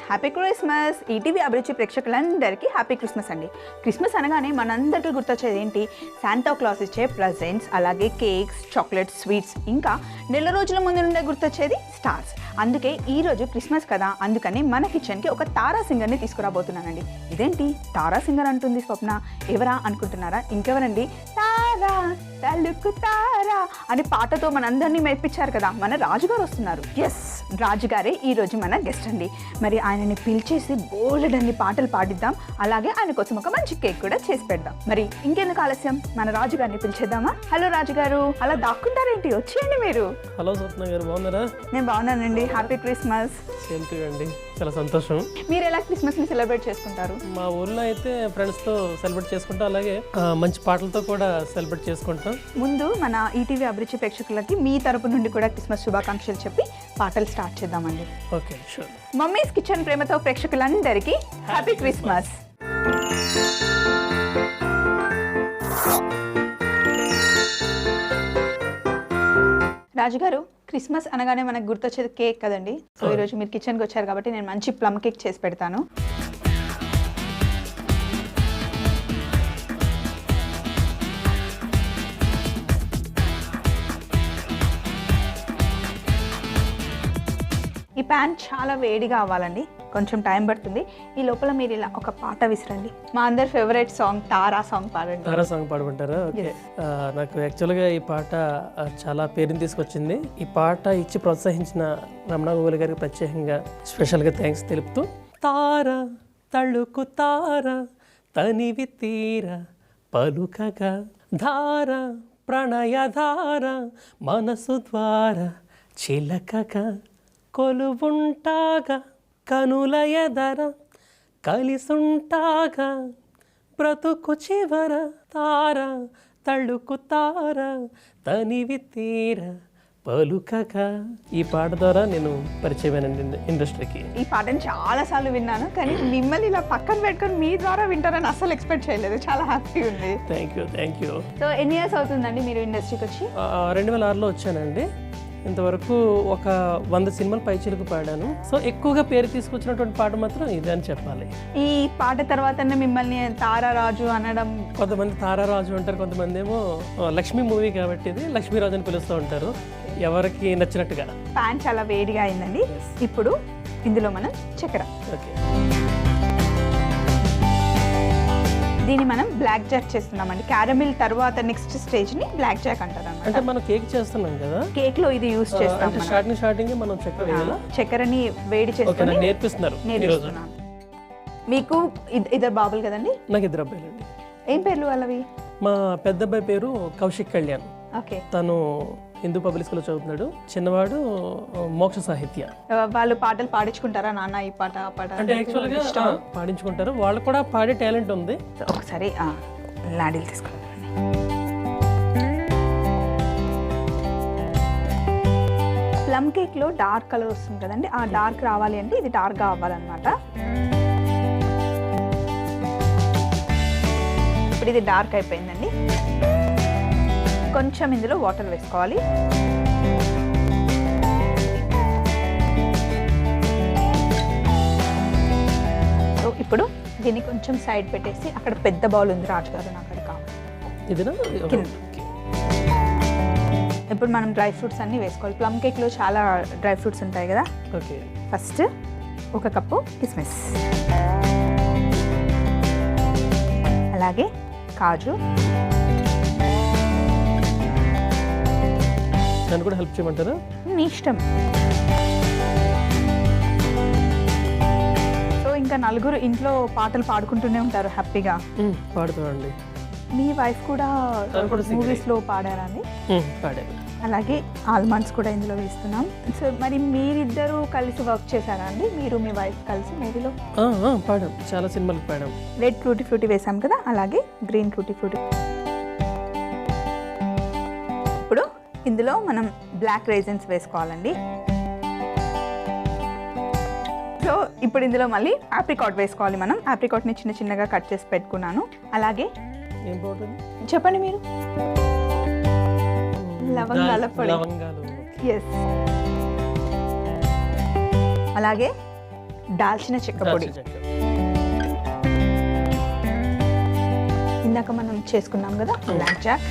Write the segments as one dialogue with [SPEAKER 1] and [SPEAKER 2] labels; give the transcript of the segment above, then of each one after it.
[SPEAKER 1] Happy Christmas. ETV అభిరుచి ప్రేక్షకులందరికీ happy Christmas అండి. క్రిస్మస్ అనగానే మనందరికీ గుర్తొచ్చేది ఏంటి? శాంటా క్లాస్ ఇచ్చే ప్రజెంట్స్, అలాగే కేక్స్, చాక్లెట్స్, స్వీట్స్, ఇంకా నెల రోజుల ముందు నుండే గుర్తొచ్చేది స్టార్స్. అందుకే ఈరోజు క్రిస్మస్ కదా, అందుకని మన కిచెన్కి ఒక తారా సింగర్ని తీసుకురాబోతున్నానండి. ఇదేంటి తారా సింగర్ అంటుంది స్వప్న, ఎవరా అనుకుంటున్నారా? ఇంకెవరండి, తారా తలుకు తారా అని పాటతో మనందరినీ మెప్పించారు కదా, మన రాజుగారు వస్తున్నారు. ఎస్, రాజుగారే ఈరోజు మన గెస్ట్ అండి. మరి ఆయనని పిలిచేసి బోలెడన్ని పాటలు పాడిద్దాం, అలాగే ఆయన కోసం ఒక మంచి కేక్ కూడా చేసి పెడదాం. మరి ఇంకెందుకు ఆలస్యం, మన రాజుగారిని పిలిచేద్దామా? హలో రాజుగారు, అలా దాక్కుంటారేంటి, వచ్చేయండి మీరు.
[SPEAKER 2] హలో స్వప్న గారు, బాగున్నారా?
[SPEAKER 1] నేను బాగున్నానండి. Happy Christmas.
[SPEAKER 2] Same to you అండి, చాలా సంతోషం.
[SPEAKER 1] మీరు ఎలా క్రిస్మస్ ని సెలబ్రేట్ చేసుకుంటారు?
[SPEAKER 2] మా ఊర్లో అయితే ఫ్రెండ్స్తో సెలబ్రేట్ చేసుకుంటాం, అలాగే మంచి పాటలతో కూడా సెలబ్రేట్ చేసుకుంటాం.
[SPEAKER 1] ముందు మన ఈటీవీ అభిరుచి ప్రేక్షకులకి మీ తరపు నుండి కూడా క్రిస్మస్ శుభాకాంక్షలు చెప్పి పాటలు స్టార్ట్ చేద్దామండి.
[SPEAKER 2] Okay, sure.
[SPEAKER 1] మమ్మీస్ కిచెన్ ప్రేమతో ప్రేక్షకులందరికీ హ్యాపీ క్రిస్మస్. రాజుగారు, క్రిస్మస్ అనగానే మనకు గుర్తొచ్చేది కేక్ కదండి. సో ఈరోజు మీరు కిచెన్కి వచ్చారు కాబట్టి నేను మంచి ప్లమ్ కేక్ చేసి పెడతాను. ఈ ప్యాన్ చాలా వేడిగా అవ్వాలండి, కొంచెం టైం పడుతుంది. ఈ లోపల మీరు ఇలా ఒక పాట విసిరండి. మా అందరి ఫేవరెట్ సాంగ్ తారా సాంగ్ పాడండి.
[SPEAKER 2] తారా సాంగ్ పాడుకుంటారా? ఓకే. నాకు యాక్చువల్గా ఈ పాట చాలా పేరుని తీసుకొచ్చింది. ఈ పాట ఇచ్చి ప్రోత్సహించిన రమణ గోగుల్ గారికి ప్రత్యేకంగా స్పెషల్గా థ్యాంక్స్ తెలుపుతూ, తారా తళుకు తారా తనివి తీర పలుకగా ధార ప్రణయధార మనసు ద్వారా చిలకగా కొలువుంటాగా కనుల ఎదర కలిసుంటాగా బ్రతుకు చివర తార తళుకు తార తనివి తీర పలుకగా. ఈ పాట ద్వారా నేను పరిచయమైనండి ఇండస్ట్రీకి.
[SPEAKER 1] ఈ పాటను చాలా సార్లు విన్నాను, కానీ మిమ్మల్ని ఇలా పక్కన పెట్టుకొని మీ ద్వారా వింటారని అసలు ఎక్స్పెక్ట్ చేయలేదు. చాలా హ్యాపీగా ఉంది.
[SPEAKER 2] Thank you.
[SPEAKER 1] సో ఎన్ని ఇయర్స్ అవుతుందండి మీరు ఇండస్ట్రీకి వచ్చి?
[SPEAKER 2] 2006లో వచ్చానండి. ఇంతవరకు ఒక 100 సినిమాలు పైచిలకు పాడాను. సో ఎక్కువగా పేరు తీసుకొచ్చినటువంటి పాట మాత్రం ఇదే అని చెప్పాలి.
[SPEAKER 1] ఈ పాట తర్వాతనే మిమ్మల్ని తారారాజు అనడం,
[SPEAKER 2] కొంతమంది తారారాజు అంటారు, కొంతమంది ఏమో లక్ష్మీ మూవీ కాబట్టి ఇది లక్ష్మీరాజు అని పిలుస్తూ ఉంటారు, ఎవరికి నచ్చినట్టుగా.
[SPEAKER 1] ప్యాన్ చాలా వేడిగా అయిందండి. ఇప్పుడు ఇందులో మనం చక్కెర,
[SPEAKER 2] ఓకే,
[SPEAKER 1] దీన్ని మనం బ్లాక్ జాక్ చేస్తున్నామండి. క్యారమిల్ తర్వాత నెక్స్ట్ స్టేజ్ ని బ్లాక్ జాక్ అంటారు.
[SPEAKER 2] అంటే మనం కేక్ చేస్తున్నాం కదా,
[SPEAKER 1] కేక్ లో ఇది యూస్ చేస్తాం.
[SPEAKER 2] స్టార్టింగ్ మనం
[SPEAKER 1] చక్కెరని వేడి చేసుకొని
[SPEAKER 2] నేర్పిస్తున్నారు.
[SPEAKER 1] మీకు ఇద్దరు బాబులు కదండి?
[SPEAKER 2] నాకు 2 అబ్బాయిలండి.
[SPEAKER 1] ఏం పేర్లు వాళ్ళవి?
[SPEAKER 2] మా పెద్ద అబ్బాయి పేరు కౌశిక్ కళ్యాణ్,
[SPEAKER 1] ఓకే, తను
[SPEAKER 2] హిందూ పబ్లిక్ స్కూల్లో చదువుతున్నాడు. చిన్నవాడు మోక్ష సాహిత్య.
[SPEAKER 1] వాళ్ళు పాటలు పాడించుకుంటారా, నాన్న ఈ పాట ఆ పాట?
[SPEAKER 2] అంటే యాక్చువల్గా పాడించుకుంటారు, వాళ్ళు కూడా పాడే టాలెంట్ ఉంది.
[SPEAKER 1] ఒకసారి లాడీలు తీసుకుంటారు. ప్లమ్ కేక్ లో డార్క్ కలర్ వస్తుంది కదండి, ఆ డార్క్ రావాలి అంటే ఇది డార్క్ గా అవ్వాలన్నమాట. ఇప్పుడు ఇది డార్క్ అయిపోయిందండి. కొంచెం ఇందులో వాటర్ వేసుకోవాలి. సో ఇప్పుడు దీన్ని కొంచెం సైడ్ పెట్టేసి, అక్కడ పెద్ద బౌల్ ఉంది రాజుగారు, నాకు అది కావాలి. ఇప్పుడు మనం డ్రై ఫ్రూట్స్ అన్నీ వేసుకోవాలి. ప్లమ్ కేక్లో చాలా డ్రై ఫ్రూట్స్ ఉంటాయి కదా.
[SPEAKER 2] ఓకే,
[SPEAKER 1] ఫస్ట్ 1 కప్పు కిస్మిస్, అలాగే కాజు.
[SPEAKER 2] నన్ను కూడా హెల్ప్ చేయమంటారా?
[SPEAKER 1] మీ ఇష్టం. సో ఇంకా నలుగురు ఇంట్లో పాటలు పాడుకుంటూనే ఉంటారు హ్యాపీగా.
[SPEAKER 2] పాడుతామండి.
[SPEAKER 1] మీ వైఫ్ కూడా మూవీస్ లో పాడారా అండి?
[SPEAKER 2] పాడారు.
[SPEAKER 1] అలాగే ఆల్మండ్స్ కూడా ఇందులో వేస్తున్నాం. సో మరి మీరిద్దరూ కలిసి వర్క్ చేశారా అండి, మీరు మీ వైఫ్ కలిసి మూవీలో?
[SPEAKER 2] పాడాం, చాలా సినిమాలకు పాడాం.
[SPEAKER 1] రెడ్ టూటీ ఫ్రూటీ వేసాం కదా, అలాగే గ్రీన్ టూటీ ఫ్రూటీ. ఇప్పుడు ఇందులో మనం బ్లాక్ రైజిన్స్ వేసుకోవాలండి. సో ఇప్పుడు ఇందులో మళ్ళీ ఆప్రికాట్ వేసుకోవాలి. మనం ఆప్రికాట్ని చిన్న చిన్నగా కట్ చేసి పెట్టుకున్నాను. అలాగే చెప్పండి మీరు, లవంగాల పొడి. ఎస్, అలాగే దాల్చిన చెక్క పొడి,
[SPEAKER 2] దాల్చిన చెక్క.
[SPEAKER 1] ఇందాక మనం చేసుకున్నాం కదా బ్లాక్ జాక్,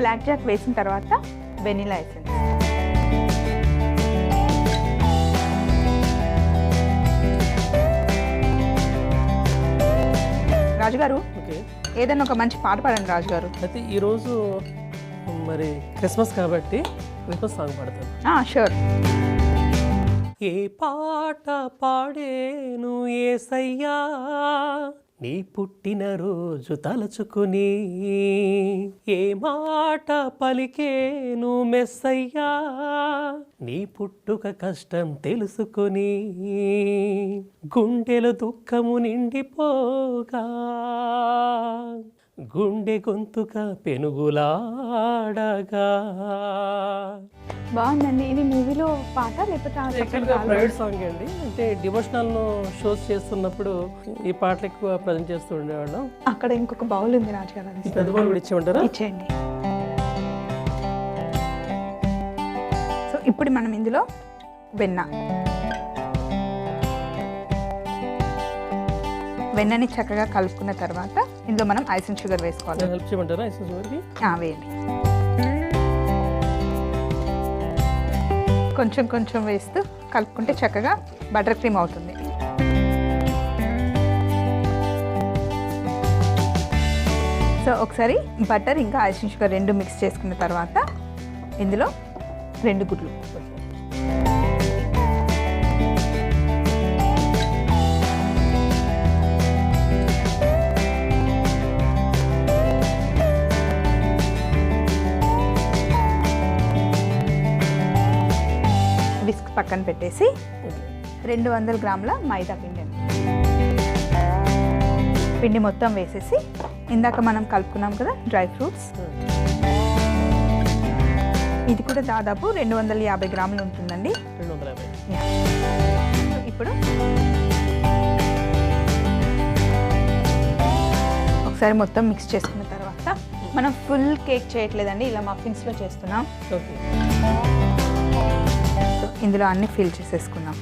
[SPEAKER 1] బ్లాక్ జాక్ వేసిన తర్వాత వెనిలా ఎసెన్స్, రాజుగారు
[SPEAKER 2] ఓకే.
[SPEAKER 1] ఏదైనా ఒక మంచి పాట పాడండి రాజుగారు.
[SPEAKER 2] అయితే ఈరోజు మరి క్రిస్మస్ కాబట్టి క్రిస్మస్ సాంగ్ పాడతాను.
[SPEAKER 1] షూర్.
[SPEAKER 2] ఏ పాట పాడేను యేసయ్యా నీ పుట్టినరోజు తలచుకుని, ఏ మాట పలికేను మెస్సయ్యా నీ పుట్టుక కష్టం తెలుసుకుని, గుండెల దుఃఖము నిండిపోగా గుండె గొంతుక పెనుగులాడగా.
[SPEAKER 1] బాగుందండి. ఇది మూవీలో పాట లేకపోతే
[SPEAKER 2] యాక్చువల్గా ప్రైవేట్ సాంగ్ అండి. అంటే డివోషనల్ షోస్ చేస్తున్నప్పుడు ఈ పాటలు ఎక్కువ ప్రజెంట్ చేస్తూ ఉండేవాళ్ళం.
[SPEAKER 1] అక్కడ ఇంకొక బౌల్ ఉంది రాజుగారు, అది
[SPEAKER 2] పెద్ద బౌల్ కూడా ఇచ్చేమంటారా?
[SPEAKER 1] ఇచ్చేయండి. సో ఇప్పుడు మనం ఇందులో వెన్నని చక్కగా కలుపుకున్న తర్వాత ఇందులో మనం ఐస్ అండ్ షుగర్ వేసుకోవాలి.
[SPEAKER 2] హెల్ప్ చేయమంటారా ఐస్ షుగర్కి?
[SPEAKER 1] వేయండి. కొంచెం కొంచెం వేస్తూ కలుపుకుంటే చక్కగా బటర్ క్రీమ్ అవుతుంది. సో ఒకసారి బటర్ ఇంకా ఐస్ అండ్ షుగర్ రెండు మిక్స్ చేసుకున్న తర్వాత ఇందులో 2 గుడ్లు, విస్క్ పక్కన పెట్టేసి 200 గ్రాముల మైదా పిండి మొత్తం వేసేసి ఇందాక మనం కలుపుకున్నాం కదా డ్రై ఫ్రూట్స్, ఇది కూడా దాదాపు 250 గ్రాములు ఉంటుందండి.
[SPEAKER 2] 250.
[SPEAKER 1] ఇప్పుడు ఒకసారి మొత్తం మిక్స్ చేసుకున్న తర్వాత మనం ఫుల్ కేక్ చేయట్లేదండి, ఇలా మఫిన్స్లో చేస్తున్నాం.
[SPEAKER 2] ఓకే.
[SPEAKER 1] ఇందులో అన్ని ఫిల్ చేసేసుకున్నాం.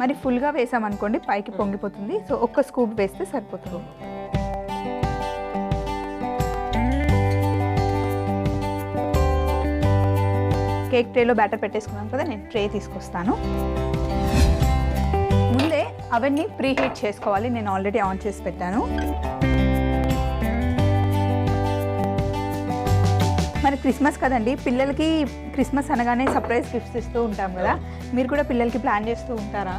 [SPEAKER 1] మరి ఫుల్గా వేసామనుకోండి పైకి పొంగిపోతుంది. సో ఒక్క స్కూప్ వేస్తే సరిపోతుంది. కేక్ ట్రేలో బ్యాటర్ పెట్టేసుకున్నాం కదా, నేను ట్రే తీసుకొస్తాను. ముందే అవన్నీ ప్రీ హీట్ చేసుకోవాలి, నేను ఆల్రెడీ ఆన్ చేసి పెట్టాను. మరి క్రిస్మస్ కదండి, పిల్లలకి క్రిస్మస్ అనగానే సర్ప్రైజ్ గిఫ్ట్స్ ఇస్తూ ఉంటాం కదా, మీరు కూడా పిల్లలకి ప్లాన్ చేస్తూ ఉంటారా?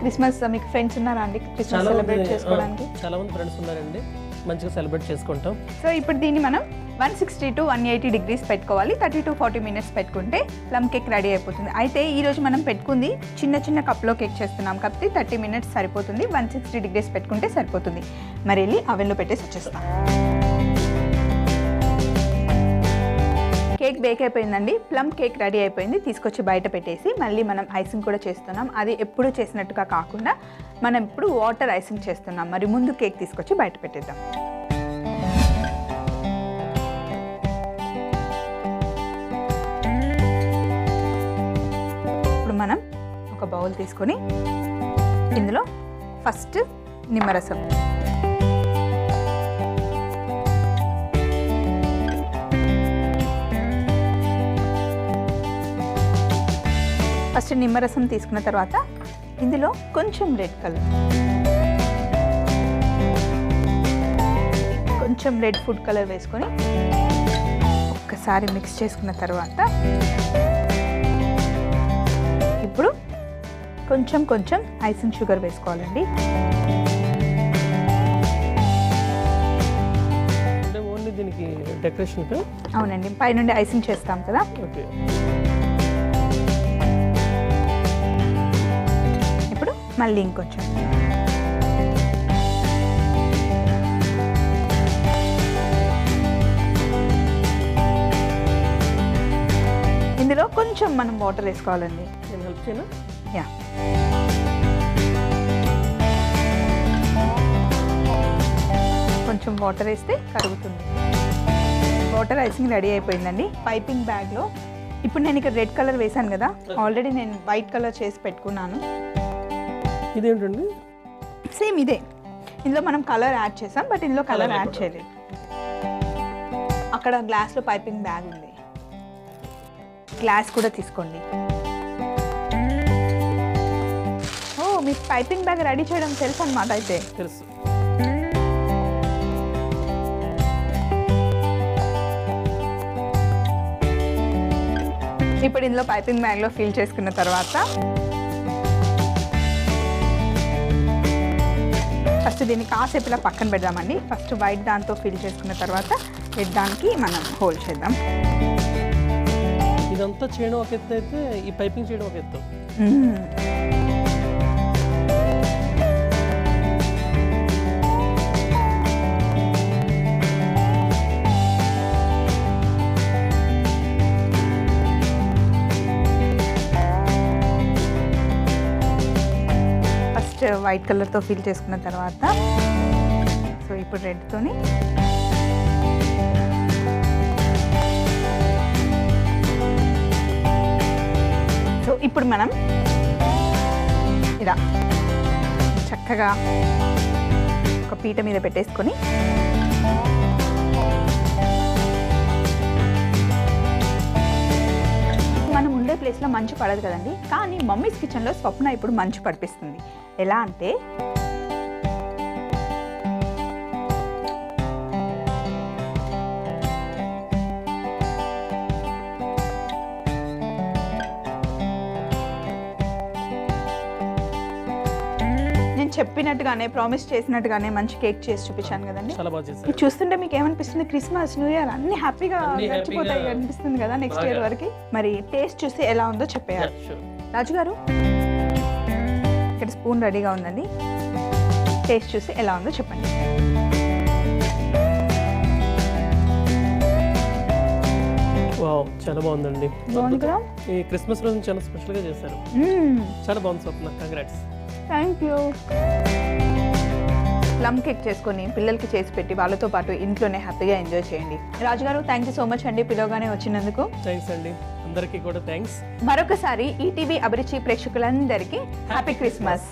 [SPEAKER 1] క్రిస్మస్ మీకు ఫ్రెండ్స్ ఉన్నారా అండి క్రిస్మస్ సెలబ్రేట్ చేసుకోవడానికి?
[SPEAKER 2] చాలా మంది ఫ్రెండ్స్ ఉన్నారండి, మంచిగా సెలబ్రేట్ చేసుకుంటాం.
[SPEAKER 1] సో ఇప్పుడు దీన్ని మనం 160 to 180 డిగ్రీస్ పెట్టుకోవాలి. 30 to 40 మినిట్స్ పెట్టుకుంటే ప్లమ్ కేక్ రెడీ అయిపోతుంది. అయితే ఈరోజు మనం పెట్టుకుంది చిన్న చిన్న కప్లో కేక్ చేస్తున్నాం కాబట్టి 30 మినిట్స్ సరిపోతుంది. 160 డిగ్రీస్ పెట్టుకుంటే సరిపోతుంది. మరి వెళ్ళి అవెన్లో పెట్టేసి వచ్చేస్తాం. కేక్ బేక్ అయిపోయిందండి, ప్లమ్ కేక్ రెడీ అయిపోయింది. తీసుకొచ్చి బయట పెట్టేసి మళ్ళీ మనం ఐసింగ్ కూడా చేస్తున్నాం. అది ఎప్పుడు చేసినట్టుగా కాకుండా మనం ఇప్పుడు వాటర్ ఐసింగ్ చేస్తున్నాం. మరి ముందు కేక్ తీసుకొచ్చి బయట పెట్టేద్దాం. ఇప్పుడు మనం ఒక బౌల్ తీసుకొని ఇందులో ఫస్ట్ నిమ్మరసం, ఫస్ట్ నిమ్మరసం తీసుకున్న తర్వాత ఇందులో కొంచెం రెడ్ కలర్, కొంచెం రెడ్ ఫుడ్ కలర్ వేసుకొని ఒక్కసారి మిక్స్ చేసుకున్న తర్వాత ఇప్పుడు కొంచెం కొంచెం ఐసింగ్ షుగర్ వేసుకోవాలండి.
[SPEAKER 2] అంటే ఓన్లీ దీనికి డెకరేషన్?
[SPEAKER 1] అవునండి, పైనుండి ఐసింగ్ చేస్తాం కదా.
[SPEAKER 2] ఓకే.
[SPEAKER 1] ఇప్పుడు మళ్ళీ ఇంకొంచెం, ఇందులో కొంచెం మనం వాటర్ వేసుకోవాలండి.
[SPEAKER 2] నేను హెల్ప్ చేయనా?
[SPEAKER 1] యా, కొంచెం వాటర్ వేస్తే కరుగుతుంది. వాటర్ ఐసింగ్ రెడీ అయిపోయిందండి. పైపింగ్ బ్యాగ్లో ఇప్పుడు నేను ఇక్కడ రెడ్ కలర్ వేసాను కదా, ఆల్రెడీ నేను వైట్ కలర్ చేసి పెట్టుకున్నాను.
[SPEAKER 2] ఇదేంటండి?
[SPEAKER 1] సేమ్ ఇదే, ఇందులో మనం కలర్ యాడ్ చేసాం, బట్ ఇందులో కలర్ యాడ్ చేయలేదు. అక్కడ గ్లాస్లో పైపింగ్ బ్యాగ్ ఉంది, గ్లాస్ కూడా తీసుకోండి. ఓ, మీకు పైపింగ్ బ్యాగ్ రెడీ చేయడం తెలుసు అనమాట అయితే.
[SPEAKER 2] తెలుసు.
[SPEAKER 1] ఇప్పుడు ఇందులో పైపింగ్ బ్యాగ్లో ఫిల్ చేసుకున్న తర్వాత ఫస్ట్ దీన్ని కాసేపు ఇలా పక్కన పెడదామండి. ఫస్ట్ వైట్ దాంతో ఫిల్ చేసుకున్న తర్వాత రెడ్ దానికి మనం హోల్డ్ చేద్దాం.
[SPEAKER 2] ఇదంతా చేయడం ఒక ఎత్తు అయితే ఈ పైపింగ్ చేయడం ఒక ఎత్తు.
[SPEAKER 1] ఫస్ట్ వైట్ కలర్తో ఫిల్ చేసుకున్న తర్వాత సో ఇప్పుడు రెడ్తోని సో ఇప్పుడు మనం ఇలా చక్కగా ఒక పీట మీద పెట్టేసుకొని మనం ఉండే ప్లేస్లో మంచు పడదు కదండి, కానీ మమ్మీస్ కిచెన్లో స్వప్న ఇప్పుడు మంచు పడిపిస్తుంది. ఎలా అంటే నేను చెప్పినట్టుగానే ప్రామిస్ చేసినట్టుగానే మంచి కేక్ చేసి చూపించాను కదండి.
[SPEAKER 2] చాలా బాగా చేశారు.
[SPEAKER 1] ఇది చూస్తుంటే మీకు ఏమనిపిస్తుంది? క్రిస్మస్, న్యూ ఇయర్ అన్ని హ్యాపీగా గడిచిపోతాయి అనిపిస్తుంది కదా నెక్స్ట్ ఇయర్ వరకు. మరి టేస్ట్ చూసి ఎలా ఉందో చెప్పేయాలి. రాజు గారు, ఇక్కడ స్పూన్ రెడీగా ఉందండి, టేస్ట్ చూసి ఎలా ఉందో చెప్పండి.
[SPEAKER 2] వావ్, చాలా బాగుందండి.
[SPEAKER 1] బాగుంది కదా?
[SPEAKER 2] ఈ క్రిస్మస్ రోజు చాలా స్పెషల్గా చేశారు. చాలా బాగుంది Swapna, congrats.
[SPEAKER 1] Thank you. Plum cake చేసుకొని పిల్లలకి చేసి పెట్టి వాళ్ళతో పాటు ఇంట్లోనే హ్యాపీగా ఎంజాయ్ చేయండి. రాజుగారు, థ్యాంక్ యూ సో మచ్ అండి పిలవగానే వచ్చినందుకు.
[SPEAKER 2] థ్యాంక్స్ అండి, అందరికీ కూడా థ్యాంక్స్.
[SPEAKER 1] మరొకసారి ఈటీవీ అభిరుచి ప్రేక్షకులందరికీ హ్యాపీ క్రిస్మస్.